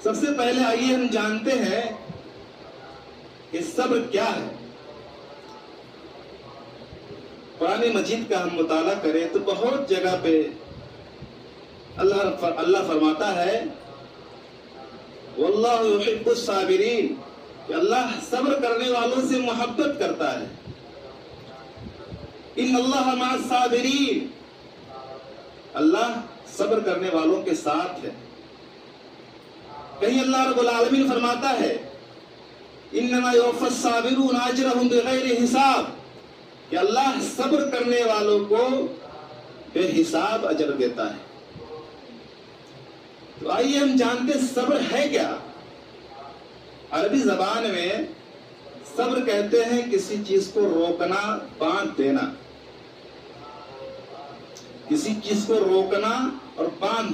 سب سے پہلے آئیے ہم جانتے ہیں کہ صبر کیا ہے۔ قرآن مجید کا ہم مطالعہ کریں تو بہت جگہ پہ اللہ فرماتا ہے واللہ یحب الصابرین، کہ اللہ صبر کرنے والوں سے محبت کرتا ہے۔ ان اللہ مع الصابرین، اللہ صبر کرنے والوں کے ساتھ ہے۔ کہیں اللہ رب العالمین فرماتا ہے انما یوفی الصابرون اجرهم بغیر حساب، کہ اللہ صبر کرنے والوں کو بے حساب اجر دیتا ہے۔ تو آئیے ہم جانتے ہیں صبر ہے کیا۔ عربی زبان میں صبر کہتے ہیں کسی چیز کو روکنا، باندھ دینا، کسی چیز کو روکنا اور باندھ